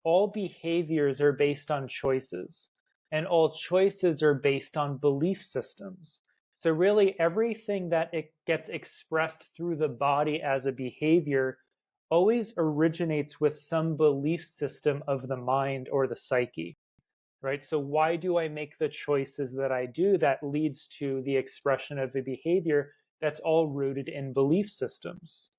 all behaviors are based on choices, and all choices are based on belief systems. So, really, everything that it gets expressed through the body as a behavior always originates with some belief system of the mind or the psyche, right? So, why do I make the choices that I do that leads to the expression of a behavior that's all rooted in belief systems?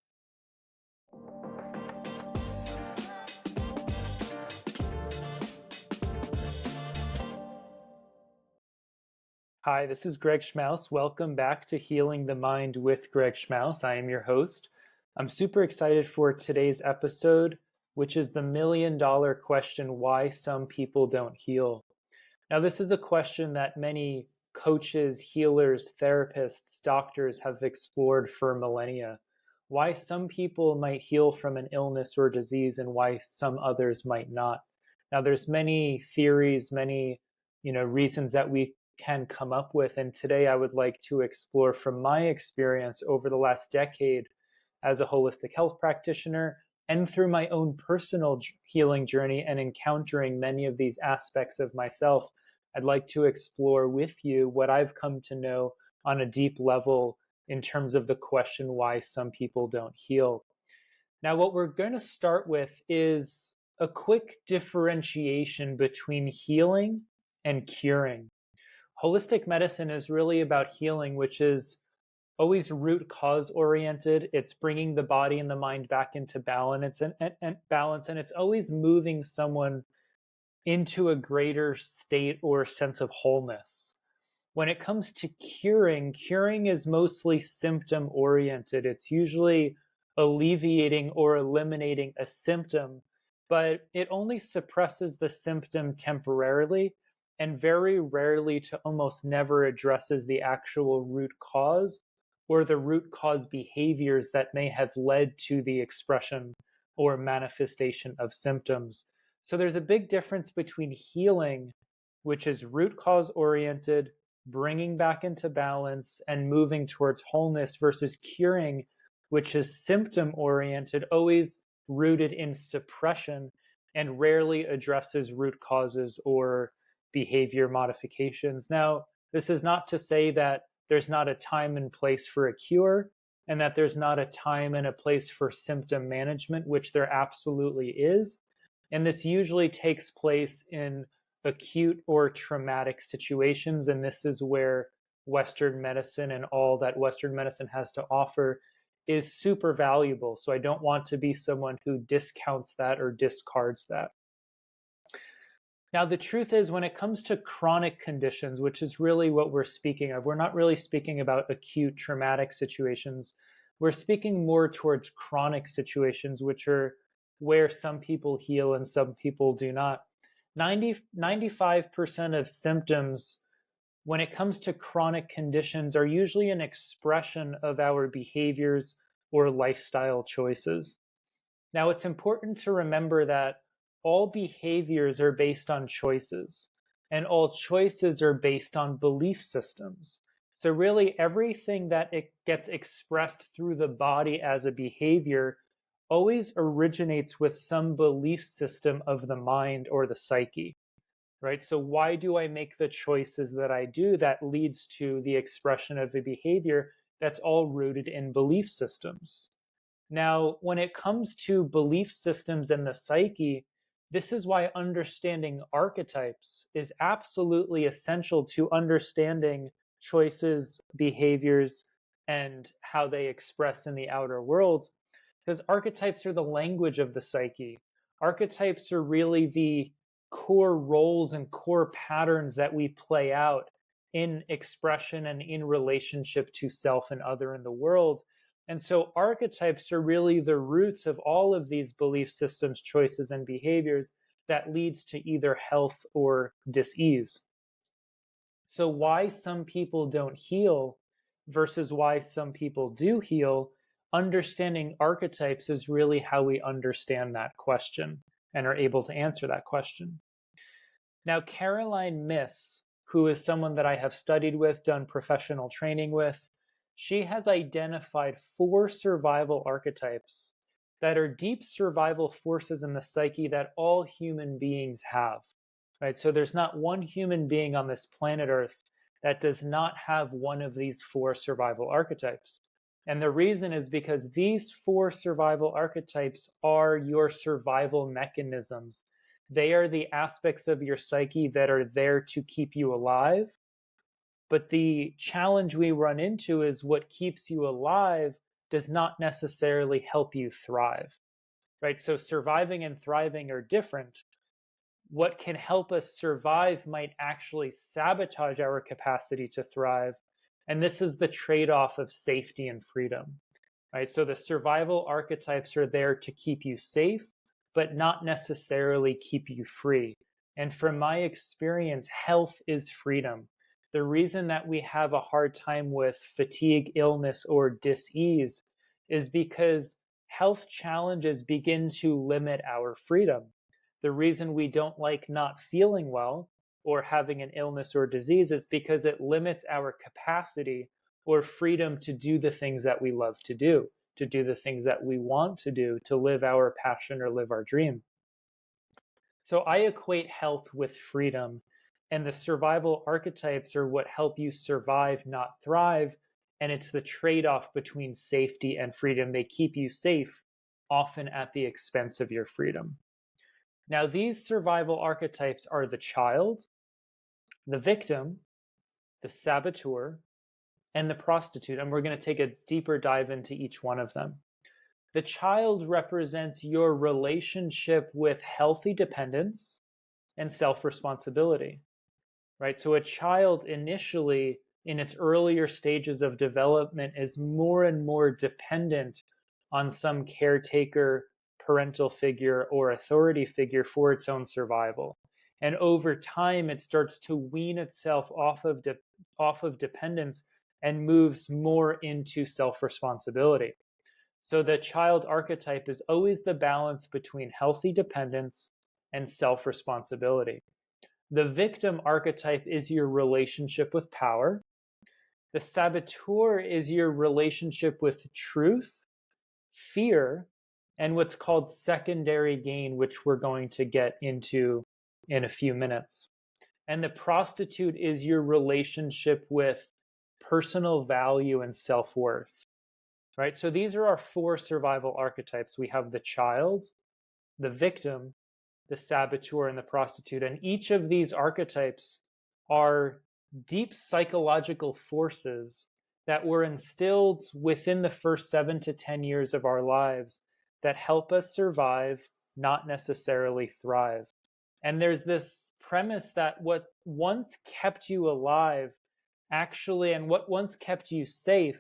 Hi, this is Greg Schmaus. Welcome back to Healing the Mind with Greg Schmaus. I am your host. I'm super excited for today's episode, which is the $1,000,000 question, why some people don't heal. Now, this is a question that many coaches, healers, therapists, doctors have explored for millennia. Why some people might heal from an illness or disease and why some others might not. Now, there's many theories, many reasons that we can come up with. And today I would like to explore from my experience over the last decade as a holistic health practitioner and through my own personal healing journey and encountering many of these aspects of myself. I'd like to explore with you what I've come to know on a deep level in terms of the question why some people don't heal. Now, what we're going to start with is a quick differentiation between healing and curing. Holistic medicine is really about healing, which is always root cause oriented. It's bringing the body and the mind back into balance and it's always moving someone into a greater state or sense of wholeness. When it comes to curing is mostly symptom oriented. It's usually alleviating or eliminating a symptom, but it only suppresses the symptom temporarily and very rarely to almost never addresses the actual root cause or the root cause behaviors that may have led to the expression or manifestation of symptoms. So there's a big difference between healing, which is root cause oriented, bringing back into balance and moving towards wholeness, versus curing, which is symptom oriented, always rooted in suppression and rarely addresses root causes or behavior modifications. Now, this is not to say that there's not a time and place for a cure and that there's not a time and a place for symptom management, which there absolutely is. And this usually takes place in acute or traumatic situations. And this is where Western medicine and all that Western medicine has to offer is super valuable. So I don't want to be someone who discounts that or discards that. Now, the truth is, when it comes to chronic conditions, which is really what we're speaking of, we're not really speaking about acute traumatic situations. We're speaking more towards chronic situations, which are where some people heal and some people do not. 95% of symptoms when it comes to chronic conditions are usually an expression of our behaviors or lifestyle choices. Now, it's important to remember that all behaviors are based on choices, and all choices are based on belief systems. So really, everything that it gets expressed through the body as a behavior always originates with some belief system of the mind or the psyche, right? So why do I make the choices that I do that leads to the expression of a behavior that's all rooted in belief systems? Now, when it comes to belief systems and the psyche, this is why understanding archetypes is absolutely essential to understanding choices, behaviors, and how they express in the outer world. Because archetypes are the language of the psyche. Archetypes are really the core roles and core patterns that we play out in expression and in relationship to self and other in the world. And so archetypes are really the roots of all of these belief systems, choices, and behaviors that leads to either health or dis-ease. So why some people don't heal versus why some people do heal, understanding archetypes is really how we understand that question and are able to answer that question. Now, Caroline Myss, who is someone that I have studied with, done professional training with, she has identified 4 survival archetypes that are deep survival forces in the psyche that all human beings have, right? So there's not one human being on this planet Earth that does not have one of these four survival archetypes. And the reason is because these four survival archetypes are your survival mechanisms. They are the aspects of your psyche that are there to keep you alive. But the challenge we run into is what keeps you alive does not necessarily help you thrive, right? So surviving and thriving are different. What can help us survive might actually sabotage our capacity to thrive. And this is the trade-off of safety and freedom, right? So the survival archetypes are there to keep you safe, but not necessarily keep you free. And from my experience, health is freedom. The reason that we have a hard time with fatigue, illness, or dis-ease is because health challenges begin to limit our freedom. The reason we don't like not feeling well or having an illness or disease is because it limits our capacity or freedom to do the things that we love to do the things that we want to do, to live our passion or live our dream. So I equate health with freedom, and the survival archetypes are what help you survive, not thrive. And it's the trade-off between safety and freedom. They keep you safe, often at the expense of your freedom. Now, these survival archetypes are the child, the victim, the saboteur, and the prostitute. And we're going to take a deeper dive into each one of them. The child represents your relationship with healthy dependence and self-responsibility, right? So a child initially, in its earlier stages of development, is more and more dependent on some caretaker, parental figure, or authority figure for its own survival. And over time, it starts to wean itself off of dependence and moves more into self-responsibility. So the child archetype is always the balance between healthy dependence and self-responsibility. The victim archetype is your relationship with power. The saboteur is your relationship with truth, fear, and what's called secondary gain, which we're going to get into in a few minutes. And the prostitute is your relationship with personal value and self-worth, right? So these are our four survival archetypes. We have the child, the victim, the saboteur, and the prostitute. And each of these archetypes are deep psychological forces that were instilled within the first 7 to 10 years of our lives that help us survive, not necessarily thrive. And there's this premise that what once kept you alive actually, and what once kept you safe,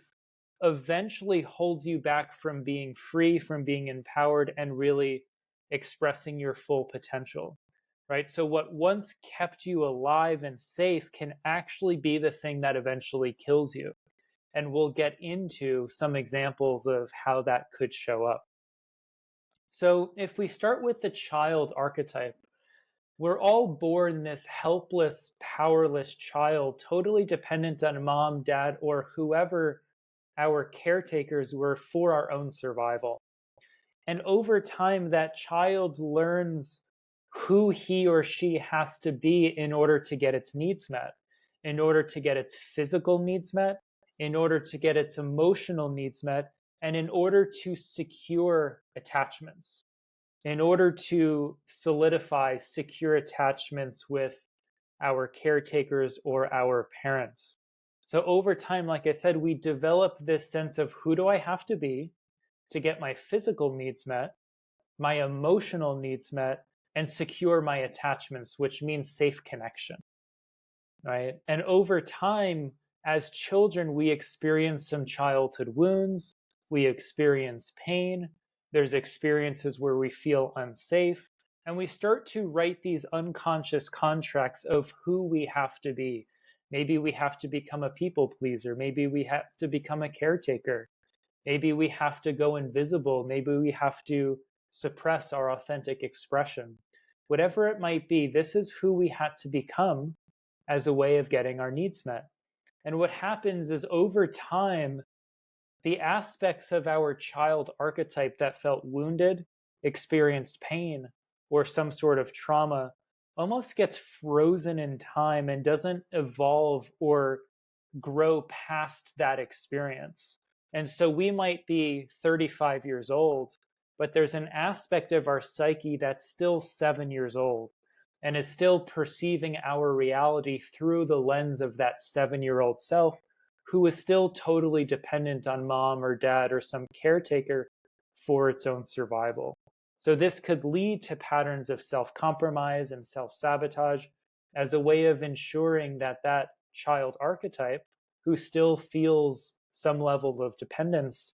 eventually holds you back from being free, from being empowered, and really expressing your full potential, right? So what once kept you alive and safe can actually be the thing that eventually kills you. And we'll get into some examples of how that could show up. So if we start with the child archetype, we're all born this helpless, powerless child, totally dependent on mom, dad, or whoever our caretakers were for our own survival. And over time, that child learns who he or she has to be in order to get its needs met, in order to get its physical needs met, in order to get its emotional needs met, and in order to secure attachments, in order to solidify secure attachments with our caretakers or our parents. So over time, like I said, we develop this sense of who do I have to be to get my physical needs met, my emotional needs met, and secure my attachments, which means safe connection, right? And over time, as children, we experience some childhood wounds, we experience pain, there's experiences where we feel unsafe, and we start to write these unconscious contracts of who we have to be. Maybe we have to become a people pleaser. Maybe we have to become a caretaker. Maybe we have to go invisible. Maybe we have to suppress our authentic expression. Whatever it might be, this is who we had to become as a way of getting our needs met. And what happens is over time, the aspects of our child archetype that felt wounded, experienced pain, or some sort of trauma almost gets frozen in time and doesn't evolve or grow past that experience. And so we might be 35 years old, but there's an aspect of our psyche that's still 7 years old and is still perceiving our reality through the lens of that 7-year-old self, who is still totally dependent on mom or dad or some caretaker for its own survival. So this could lead to patterns of self-compromise and self-sabotage as a way of ensuring that that child archetype, who still feels some level of dependence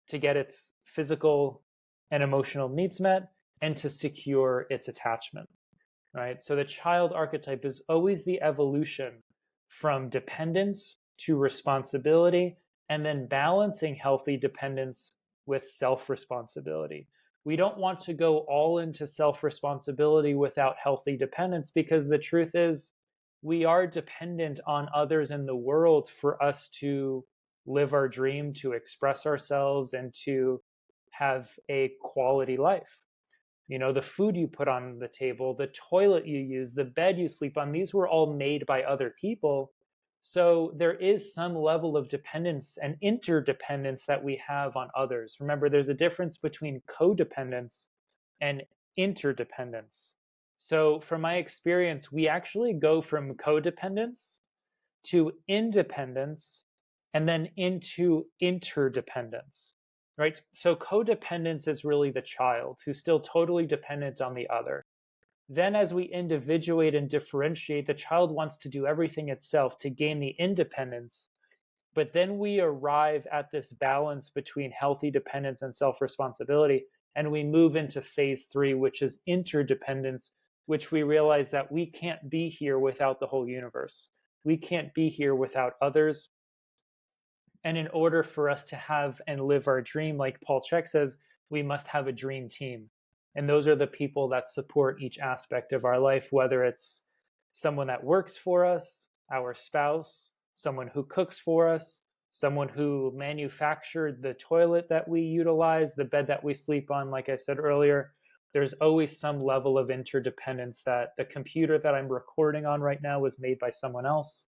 to get its physical and emotional needs met and to secure its attachment, right? So the child archetype is always the evolution from dependence to responsibility, and then balancing healthy dependence with self-responsibility. We don't want to go all into self-responsibility without healthy dependence, because the truth is we are dependent on others in the world for us to live our dream, to express ourselves, and to have a quality life. You know, the food you put on the table, the toilet you use, the bed you sleep on, these were all made by other people. So there is some level of dependence and interdependence that we have on others. Remember, there's a difference between codependence and interdependence. So from my experience, we actually go from codependence to independence and then into interdependence, right? So codependence is really the child who's still totally dependent on the other. Then, as we individuate and differentiate, the child wants to do everything itself to gain the independence. But then we arrive at this balance between healthy dependence and self responsibility. And we move into phase 3, which is interdependence, which we realize that we can't be here without the whole universe. We can't be here without others. And in order for us to have and live our dream, like Paul Chek says, we must have a dream team. And those are the people that support each aspect of our life, whether it's someone that works for us, our spouse, someone who cooks for us, someone who manufactured the toilet that we utilize, the bed that we sleep on. Like I said earlier, there's always some level of interdependence, that the computer that I'm recording on right now was made by someone else.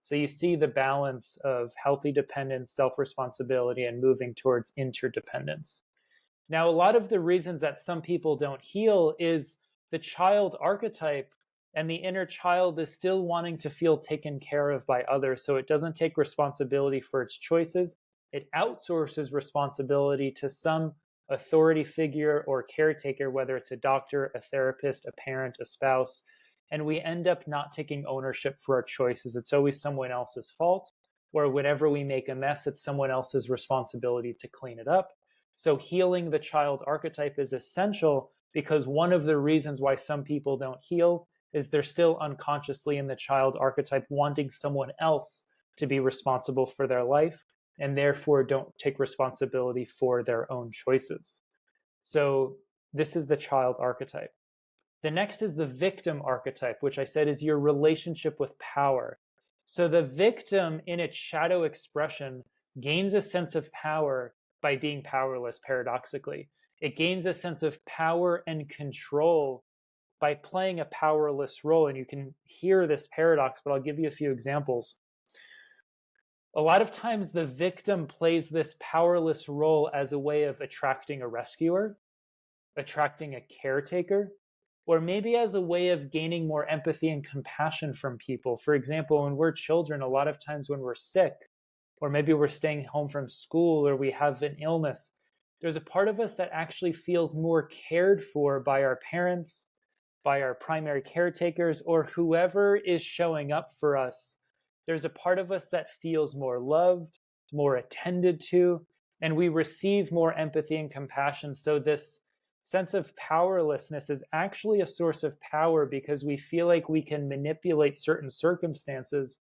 So you see the balance of healthy dependence, self-responsibility, and moving towards interdependence. Now, a lot of the reasons that some people don't heal is the child archetype and the inner child is still wanting to feel taken care of by others. So it doesn't take responsibility for its choices. It outsources responsibility to some authority figure or caretaker, whether it's a doctor, a therapist, a parent, a spouse. And we end up not taking ownership for our choices. It's always someone else's fault, or whenever we make a mess, it's someone else's responsibility to clean it up. So healing the child archetype is essential, because one of the reasons why some people don't heal is they're still unconsciously in the child archetype, wanting someone else to be responsible for their life, and therefore don't take responsibility for their own choices. So this is the child archetype. The next is the victim archetype, which I said is your relationship with power. So the victim, in its shadow expression, gains a sense of power by being powerless, paradoxically. It gains a sense of power and control by playing a powerless role. And you can hear this paradox, but I'll give you a few examples. A lot of times the victim plays this powerless role as a way of attracting a rescuer, attracting a caretaker, or maybe as a way of gaining more empathy and compassion from people. For example, when we're children, a lot of times when we're sick, or maybe we're staying home from school, or we have an illness, there's a part of us that actually feels more cared for by our parents, by our primary caretakers, or whoever is showing up for us. There's a part of us that feels more loved, more attended to, and we receive more empathy and compassion. So this sense of powerlessness is actually a source of power, because we feel like we can manipulate certain circumstances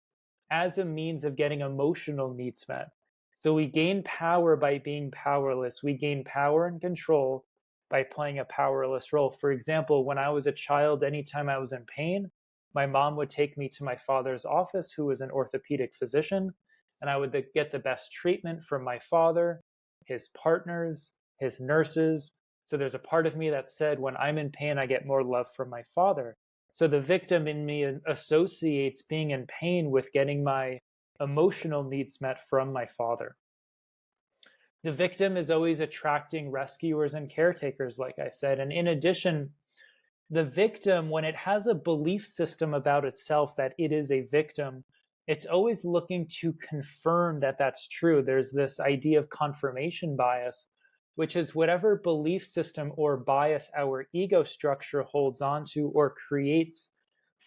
as a means of getting emotional needs met. So we gain power by being powerless. We gain power and control by playing a powerless role. For example, when I was a child, anytime I was in pain, my mom would take me to my father's office, who was an orthopedic physician, and I would get the best treatment from my father, his partners, his nurses. So there's a part of me that said, when I'm in pain, I get more love from my father. So the victim in me associates being in pain with getting my emotional needs met from my father. The victim is always attracting rescuers and caretakers, like I said. And in addition, the victim, when it has a belief system about itself that it is a victim, it's always looking to confirm that that's true. There's this idea of confirmation bias, which is whatever belief system or bias our ego structure holds onto or creates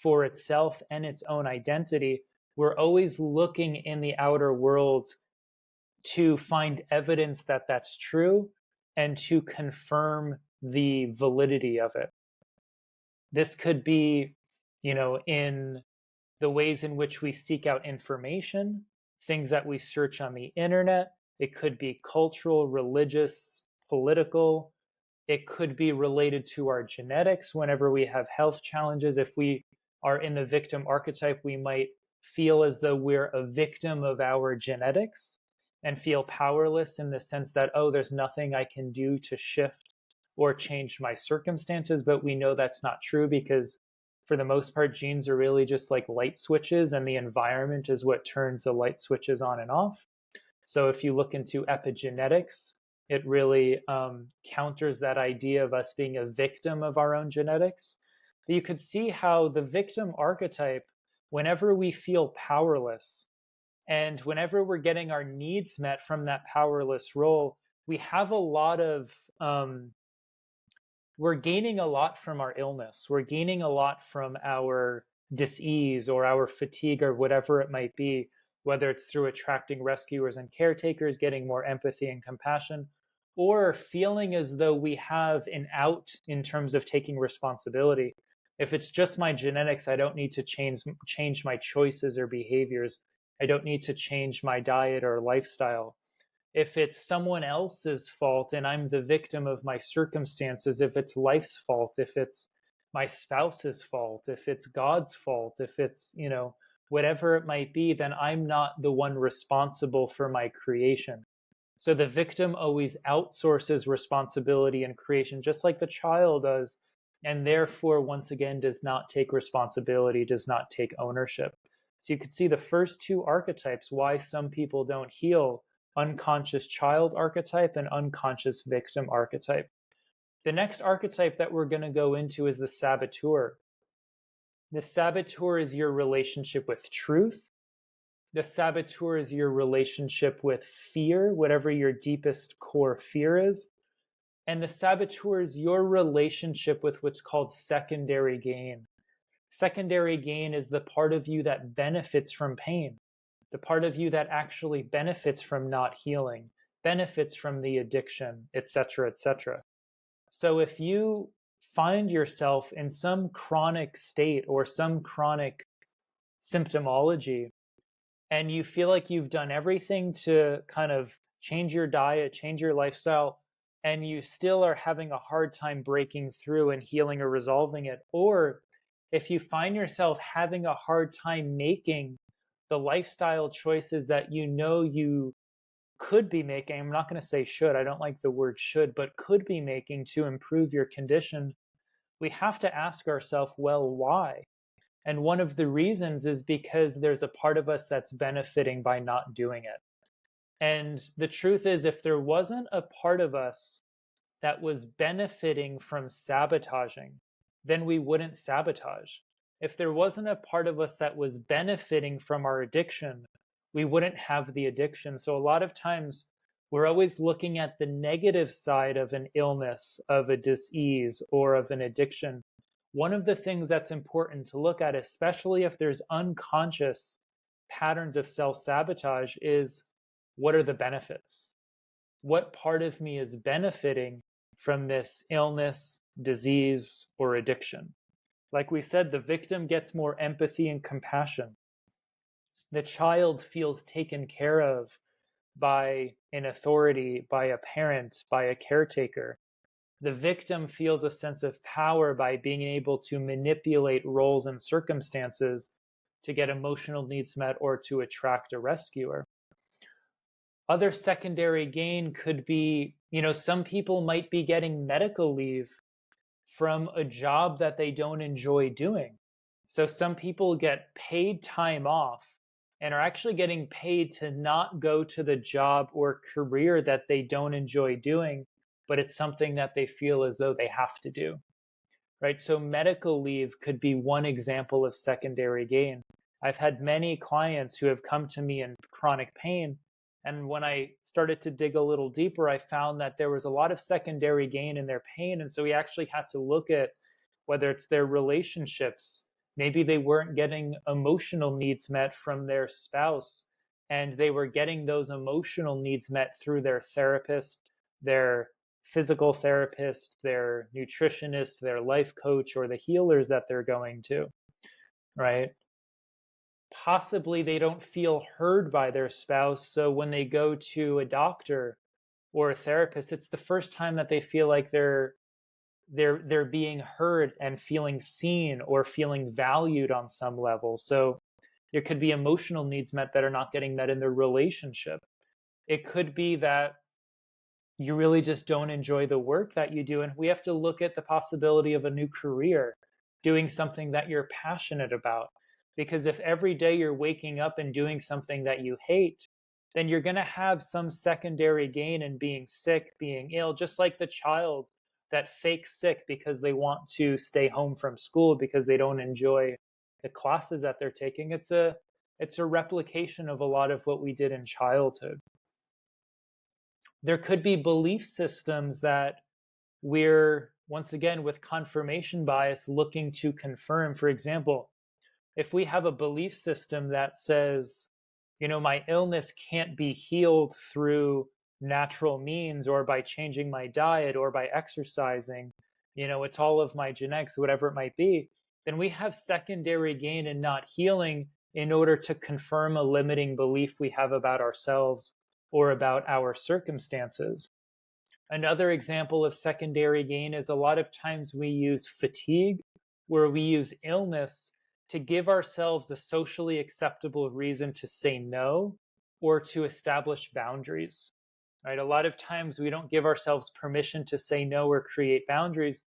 for itself and its own identity. We're always looking in the outer world to find evidence that that's true and to confirm the validity of it. This could be, in the ways in which we seek out information, things that we search on the internet. It could be cultural, religious, political. It could be related to our genetics. Whenever we have health challenges, if we are in the victim archetype, we might feel as though we're a victim of our genetics and feel powerless in the sense that, oh, there's nothing I can do to shift or change my circumstances. But we know that's not true, because for the most part, genes are really just like light switches, and the environment is what turns the light switches on and off. So if you look into epigenetics, it really counters that idea of us being a victim of our own genetics. But you could see how the victim archetype, whenever we feel powerless, and whenever we're getting our needs met from that powerless role, we have a lot of, we're gaining a lot from our illness. We're gaining a lot from our dis-ease or our fatigue or whatever it might be, whether it's through attracting rescuers and caretakers, getting more empathy and compassion, or feeling as though we have an out in terms of taking responsibility. If it's just my genetics, I don't need to change my choices or behaviors. I don't need to change my diet or lifestyle. If it's someone else's fault and I'm the victim of my circumstances, if it's life's fault, if it's my spouse's fault, if it's God's fault, if it's, whatever it might be, then I'm not the one responsible for my creation. So the victim always outsources responsibility and creation, just like the child does, and therefore, once again, does not take responsibility, does not take ownership. So you can see the first two archetypes, why some people don't heal: unconscious child archetype and unconscious victim archetype. The next archetype that we're going to go into is the saboteur. The saboteur is your relationship with truth. The saboteur is your relationship with fear, whatever your deepest core fear is. And the saboteur is your relationship with what's called secondary gain. Secondary gain is the part of you that benefits from pain, the part of you that actually benefits from not healing, benefits from the addiction, etc., etc. So if you find yourself in some chronic state or some chronic symptomology, and you feel like you've done everything to kind of change your diet, change your lifestyle, and you still are having a hard time breaking through and healing or resolving it, or if you find yourself having a hard time making the lifestyle choices that you could be making, I'm not going to say should, I don't like the word should, but could be making to improve your condition, we have to ask ourselves, well, why? And one of the reasons is because there's a part of us that's benefiting by not doing it. And the truth is, if there wasn't a part of us that was benefiting from sabotaging, then we wouldn't sabotage. If there wasn't a part of us that was benefiting from our addiction, we wouldn't have the addiction. So a lot of times we're always looking at the negative side of an illness, of a dis-ease, or of an addiction. One of the things that's important to look at, especially if there's unconscious patterns of self-sabotage, is what are the benefits? What part of me is benefiting from this illness, disease, or addiction? Like we said, the victim gets more empathy and compassion. The child feels taken care of by an authority, by a parent, by a caretaker. The victim feels a sense of power by being able to manipulate roles and circumstances to get emotional needs met or to attract a rescuer. Other secondary gain could be, some people might be getting medical leave from a job that they don't enjoy doing. So some people get paid time off and are actually getting paid to not go to the job or career that they don't enjoy doing, but it's something that they feel as though they have to do, right? So medical leave could be one example of secondary gain. I've had many clients who have come to me in chronic pain. And when I started to dig a little deeper, I found that there was a lot of secondary gain in their pain. And so we actually had to look at whether it's their relationships. Maybe they weren't getting emotional needs met from their spouse, and they were getting those emotional needs met through their therapist, their physical therapist, their nutritionist, their life coach, or the healers that they're going to, right? Possibly they don't feel heard by their spouse. So when they go to a doctor or a therapist, it's the first time that they feel like they're being heard and feeling seen or feeling valued on some level. So there could be emotional needs met that are not getting met in their relationship. It could be that you really just don't enjoy the work that you do. And we have to look at the possibility of a new career, doing something that you're passionate about. Because if every day you're waking up and doing something that you hate, then you're going to have some secondary gain in being sick, being ill, just like the child that fakes sick because they want to stay home from school because they don't enjoy the classes that they're taking. It's a replication of a lot of what we did in childhood. There could be belief systems that we're, once again, with confirmation bias, looking to confirm. For example, if we have a belief system that says, my illness can't be healed through natural means or by changing my diet or by exercising, it's all of my genetics, whatever it might be, then we have secondary gain in not healing in order to confirm a limiting belief we have about ourselves or about our circumstances. Another example of secondary gain is a lot of times we use fatigue, where we use illness to give ourselves a socially acceptable reason to say no or to establish boundaries. Right? A lot of times we don't give ourselves permission to say no or create boundaries